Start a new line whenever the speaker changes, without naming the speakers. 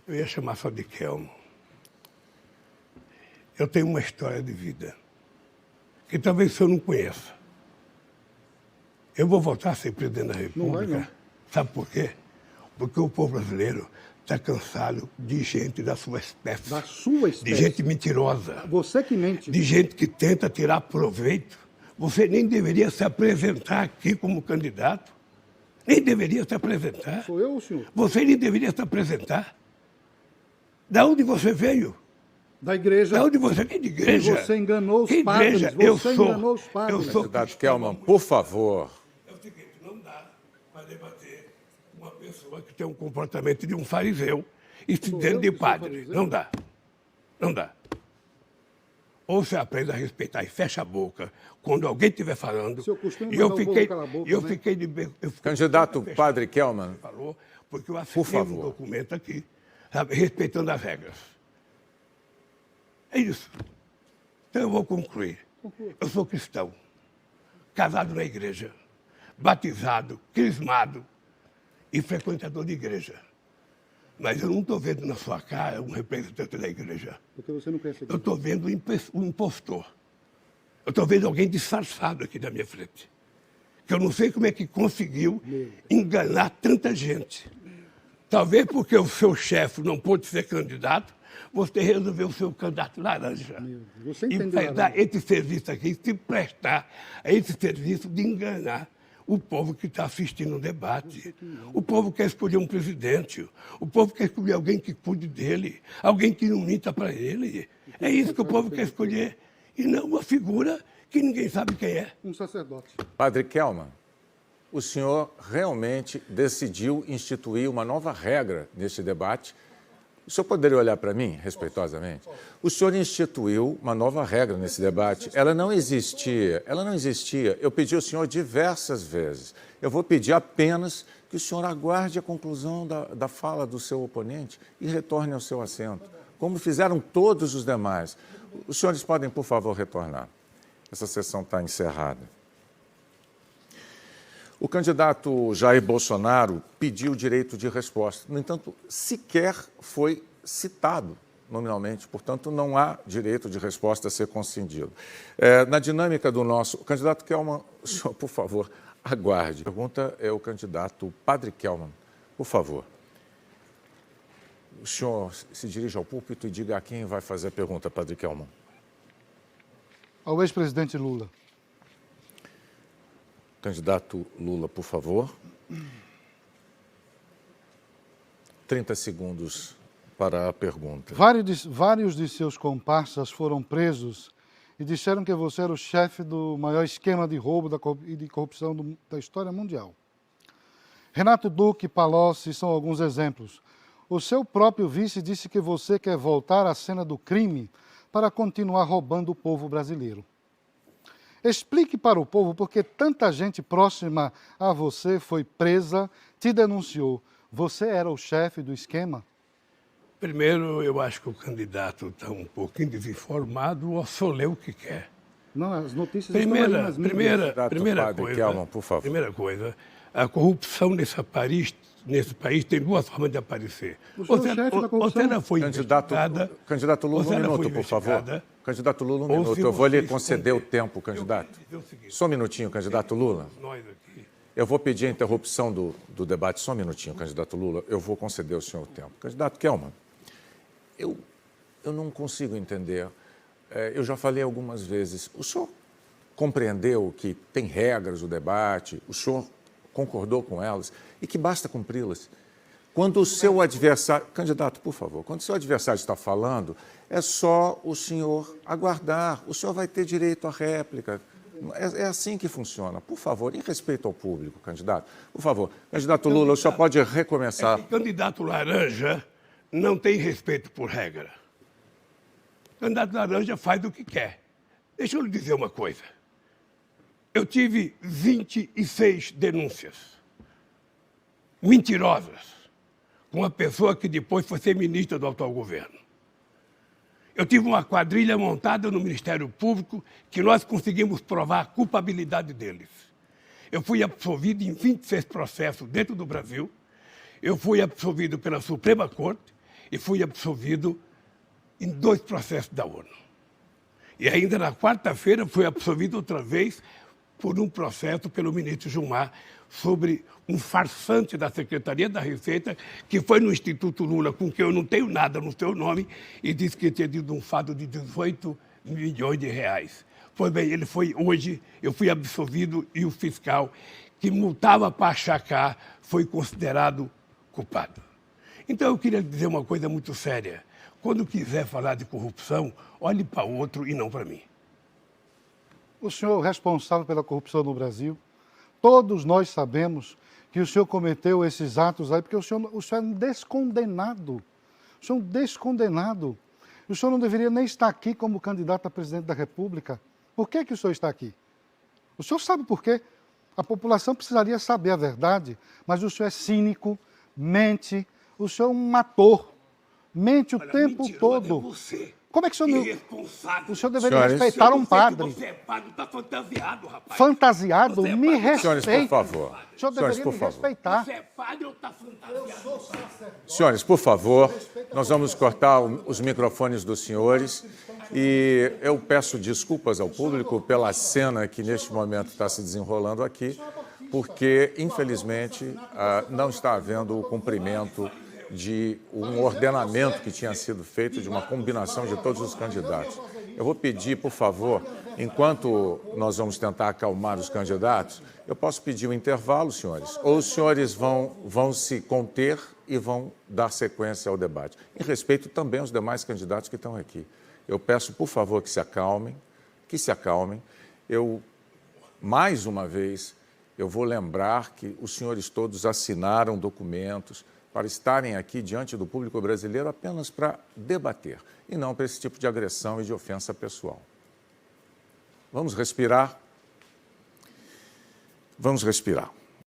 Eu ia chamar só de Kelmo. Eu tenho uma história de vida que talvez o senhor não conheça. Eu vou voltar a ser presidente da República.
Não vai, não.
Sabe por quê? Porque o povo brasileiro está cansado de gente da sua espécie.
Da sua espécie?
De gente mentirosa.
Você que mente.
De gente que tenta tirar proveito. Você nem deveria se apresentar aqui como candidato. Nem deveria se apresentar.
Sou eu ou o senhor?
Você nem deveria se apresentar. Da onde você veio?
Da igreja.
Da onde você veio de igreja?
Você enganou os
que
padres.
Igreja?
Você enganou os padres.
Eu sou
Candidato Kelman, por favor.
É o seguinte, não dá para debater uma pessoa que tem um comportamento de um fariseu e se dizendo de padre. Não dá. Não dá. Ou você aprende a respeitar e fecha a boca quando alguém estiver falando.
Seu costume
E eu
mandar o
fiquei,
povo calar a boca,
eu
né?
fiquei de
Candidato Padre Kelman,
falou, porque eu
por
assinei um
favor.
documento aqui, sabe, respeitando as regras. É isso. Então eu vou concluir. Eu sou cristão, casado na igreja, batizado, crismado e frequentador de igreja. Mas eu não estou vendo na sua cara um representante da igreja.
Porque você não conhece a
Eu
igreja.
estou vendo um impostor. Eu estou vendo alguém disfarçado aqui na minha frente. Que eu não sei como é que conseguiu enganar tanta gente. Talvez porque o seu chefe não pôde ser candidato, você resolveu ser o candidato laranja.
Você
E
entendeu
vai dar
laranja.
esse serviço aqui, se prestar a esse serviço de enganar o povo que está assistindo o debate. O povo quer escolher um presidente. O povo quer escolher alguém que cuide dele. Alguém que não minta para ele. É isso que o povo quer escolher. E não uma figura que ninguém sabe quem é.
Um sacerdote.
Padre Kelman, o senhor realmente decidiu instituir uma nova regra neste debate. O senhor poderia olhar para mim, respeitosamente? O senhor instituiu uma nova regra nesse debate. Ela não existia. Eu pedi ao senhor diversas vezes. Eu vou pedir apenas que o senhor aguarde a conclusão da fala do seu oponente e retorne ao seu assento, como fizeram todos os demais. Os senhores podem, por favor, retornar. Essa sessão está encerrada. O candidato Jair Bolsonaro pediu direito de resposta. No entanto, sequer foi citado nominalmente, portanto, não há direito de resposta a ser concedido. Na dinâmica do nosso... Candidato Kelman, o senhor, por favor, aguarde. A pergunta é o candidato Padre Kelman. Por favor. O senhor se dirige ao púlpito e diga a quem vai fazer a pergunta, Padre Kelman.
Ao ex-presidente Lula.
Candidato Lula, por favor. 30 segundos para a pergunta.
Vários de seus comparsas foram presos e disseram que você era o chefe do maior esquema de roubo e de corrupção da história mundial. Renato Duque e Palocci são alguns exemplos. O seu próprio vice disse que você quer voltar à cena do crime para continuar roubando o povo brasileiro. Explique para o povo por que tanta gente próxima a você foi presa, te denunciou. Você era o chefe do esquema?
Primeiro, eu acho que o candidato está um pouquinho desinformado ou só lê o que quer.
Não, as notícias estão aí nas mídias.
Primeira
Padre
coisa,
Kelman, por favor.
primeira coisa, a corrupção nesse país tem duas formas de aparecer.
O senhor é chefe da corrupção.
Você não foi investigada.
Candidato Lula,
Você
um
não foi
minuto, por favor.
investigada.
Candidato Lula, um
Ou
minuto.
se
Eu vou lhe
você
conceder o
esconder.
tempo, candidato.
Eu quero dizer o seguinte,
Só um minutinho, candidato Lula.
nós aqui,
Eu vou pedir a interrupção do debate. Só um minutinho, candidato Lula. Eu vou conceder ao senhor o tempo. Candidato Kelman, eu não consigo entender. Eu já falei algumas vezes. O senhor compreendeu que tem regras do debate, o senhor concordou com elas e que basta cumpri-las. Quando o seu adversário... Candidato, por favor, quando o seu adversário está falando, é só o senhor aguardar. O senhor vai ter direito à réplica. É assim que funciona. Por favor, em respeito ao público, candidato. Por favor, candidato Lula, o senhor pode recomeçar.
candidato laranja não tem respeito por regra. Candidato laranja faz o que quer. Deixa eu lhe dizer uma coisa. Eu tive 26 denúncias mentirosas com uma pessoa que depois foi ser ministra do atual governo. Eu tive uma quadrilha montada no Ministério Público que nós conseguimos provar a culpabilidade deles. Eu fui absolvido em 26 processos dentro do Brasil. Eu fui absolvido pela Suprema Corte e fui absolvido em 2 processos da ONU. E ainda na quarta-feira fui absolvido outra vez por um processo pelo ministro Gilmar sobre um farsante da Secretaria da Receita que foi no Instituto Lula, com quem eu não tenho nada no seu nome, e disse que tinha tido um fato de 18 milhões de reais. Pois bem, ele foi hoje, eu fui absolvido e o fiscal que multava para achacar foi considerado culpado. Então eu queria dizer uma coisa muito séria. Quando quiser falar de corrupção, olhe para outro e não para mim.
O senhor é responsável pela corrupção no Brasil. Todos nós sabemos que o senhor cometeu esses atos aí, porque o senhor é um descondenado. O senhor é um descondenado. O senhor não deveria nem estar aqui como candidato a presidente da República. Por que o senhor está aqui? O senhor sabe por quê? A população precisaria saber a verdade, mas o senhor é cínico, mente, o senhor é um ator, mente o tempo todo.
É você.
Como é que o senhor não...
Irresponsável.
O senhor deveria
Senhores,
respeitar um padre.
Você é padre, está fantasiado, rapaz.
Fantasiado?
Você é
Me
padre.
respeita.
Senhores, por favor.
O senhor deveria me respeitar.
Você é padre ou está fantasiado?
Senhores, por favor, nós vamos cortar os microfones dos senhores e eu peço desculpas ao público pela cena que neste momento está se desenrolando aqui, porque, infelizmente, não está havendo o cumprimento de um ordenamento que tinha sido feito de uma combinação de todos os candidatos. Eu vou pedir, por favor, enquanto nós vamos tentar acalmar os candidatos, eu posso pedir um intervalo, senhores, ou os senhores vão se conter e vão dar sequência ao debate. Em respeito também aos demais candidatos que estão aqui. Eu peço, por favor, que se acalmem, mais uma vez, eu vou lembrar que os senhores todos assinaram documentos para estarem aqui diante do público brasileiro apenas para debater, e não para esse tipo de agressão e de ofensa pessoal. Vamos respirar? Vamos respirar.